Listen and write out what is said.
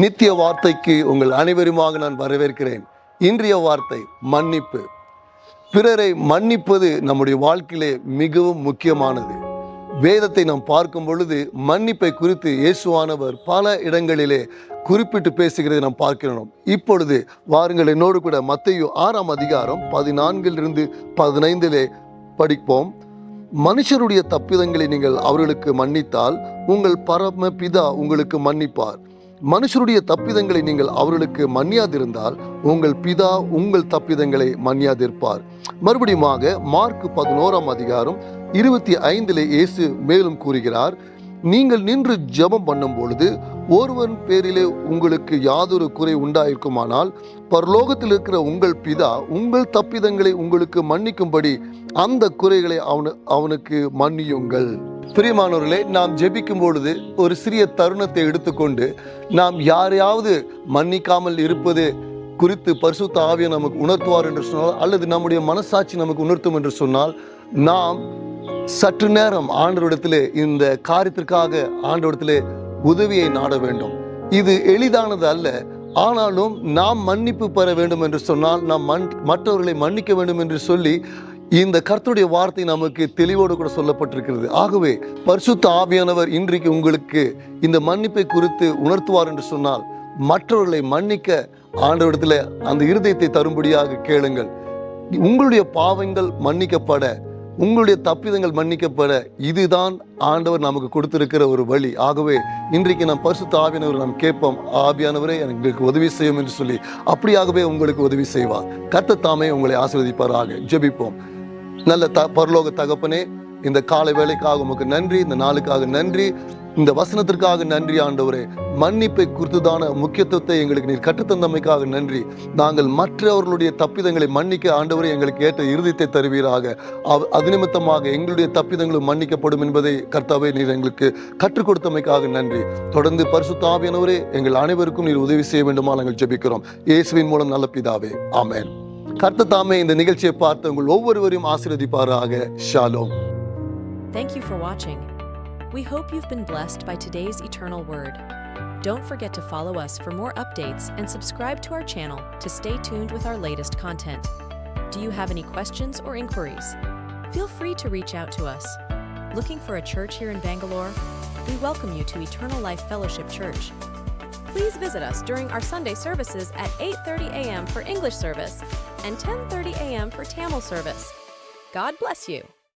நித்திய வார்த்தைக்கு உங்கள் அனைவருமாக நான் வரவேற்கிறேன். இன்றைய வார்த்தை மன்னிப்பு. பிறரை மன்னிப்பது நம்முடைய வாழ்க்கையிலே மிகவும் முக்கியமானது. வேதத்தை நாம் பார்க்கும் பொழுது மன்னிப்பை குறித்து இயேசுவானவர் பல இடங்களிலே குறிப்பிட்டு பேசுகிறதை நாம் பார்க்கிறோம். இப்பொழுது வாருங்கள் என்னோடு கூட மத்தேயு 6ஆம் அதிகாரம் 14-15 படிப்போம். மனுஷருடைய தப்பிதங்களை நீங்கள் அவர்களுக்கு மன்னித்தால் உங்கள் பரம பிதா உங்களுக்கு மன்னிப்பார். மனுஷருடைய தப்பிதங்களை நீங்கள் அவர்களுக்கு மன்னியாதிருந்தால் உங்கள் பிதா உங்கள் தப்பிதங்களை மன்னியாதிருப்பார். மறுபடியுமாக மார்க் 11ஆம் அதிகாரம் 25 இயேசு மேலும் கூறுகிறார், நீங்கள் நின்று ஜெபம் பண்ணும் பொழுது ஒருவன் பேரிலே உங்களுக்கு யாதொரு குறை உண்டாயிருக்குமானால் பரலோகத்தில் இருக்கிற உங்கள் பிதா உங்கள் தப்பிதங்களை உங்களுக்கு மன்னிக்கும்படி அந்த குறைகளை அவனுக்கு மன்னியுங்கள். பிரியமானவர்களே, நாம் ஜெபிக்கும் பொழுது ஒரு சிறிய தருணத்தை எடுத்துக்கொண்டு நாம் யாரையாவது மன்னிக்காமல் இருப்பது குறித்து பரிசுத்த ஆவியை நமக்கு உணர்த்துவார் என்று சொன்னால், அல்லது நம்முடைய மனசாட்சி நமக்கு உணர்த்தும் என்று சொன்னால், நாம் சற்று நேரம் ஆண்டவரிடத்திலே இந்த காரியத்திற்காக ஆண்டவரிடத்திலே உதவியை நாட வேண்டும். இது எளிதானது அல்ல. ஆனாலும் நாம் மன்னிப்பு பெற வேண்டும் என்று சொன்னால் நாம் மற்றவர்களை மன்னிக்க வேண்டும் என்று சொல்லி இந்த கர்த்தருடைய வார்த்தை நமக்கு தெளிவோடு கூட சொல்லப்பட்டிருக்கிறது. ஆகவே பரிசுத்த ஆவியானவர் இன்றைக்கு உங்களுக்கு இந்த மன்னிப்பை குறித்து உணர்த்துவார் என்று சொன்னால், மற்றவர்களை மன்னிக்க ஆண்டவரிடத்தில் அந்த இருதயத்தை தரும்படியாக கேளுங்கள். உங்களுடைய பாவங்கள் மன்னிக்கப்பட, உங்களுடைய தப்பிதங்கள் மன்னிக்கப்பட இதுதான் ஆண்டவர் நமக்கு கொடுத்திருக்கிற ஒரு வழி. ஆகவே இன்றைக்கு நாம் பரிசுத்த ஆவியானவர் நாம் கேட்போம், ஆவியானவரே எங்களுக்கு உதவி செய்யும் என்று சொல்லி அப்படியாகவே உங்களுக்கு உதவி செய்வார். கர்த்தர் தாமே உங்களை ஆசீர்வதிப்பாராக. ஜெபிப்போம். நல்ல பரலோக தகப்பனே, இந்த காலை வேளைக்காக உமக்கு நன்றி, இந்த நாளுக்காக நன்றி, இந்த வசனத்திற்காக நன்றி ஆண்டவரே. மன்னிப்பை குறித்துதான முக்கியத்துவத்தை எங்களுக்கு நீர் கற்றுத்தந்தமைக்காக நன்றி. நாங்கள் மற்றவர்களுடைய தப்பிதங்களை மன்னிக்க ஆண்டவரே எங்களுக்கு ஏற்ற இருதயத்தை தருவீராக. அது நிமித்தமாக எங்களுடைய தப்பிதங்களும் மன்னிக்கப்படும் என்பதை கர்த்தாவே நீர் எங்களுக்கு கற்றுக் கொடுத்தமைக்காக நன்றி. தொடர்ந்து பரிசுத்த ஆவியானவரே எங்கள் அனைவருக்கும் நீர் உதவி செய்ய வேண்டுமா நாங்கள் ஜெபிக்கிறோம். இயேசுவின் மூலம் நல்ல பிதாவே, ஆமென். கர்த்தர் தாமே இந்த நிகழ்ச்சியை பார்த்து உங்கள் ஒவ்வொருவரையும் ஆசீர்வதிப்பாராக. Shalom. Thank you for watching. We hope you've been blessed by today's eternal word. Don't forget to follow us for more updates and subscribe to our channel to stay tuned with our latest content. Do you have any questions or inquiries? Feel free to reach out to us. Looking for a church here in Bangalore? We welcome you to Eternal Life Fellowship Church. Please visit us during our Sunday services at 8:30 a.m. for English service and 10:30 a.m. for Tamil service. God bless you.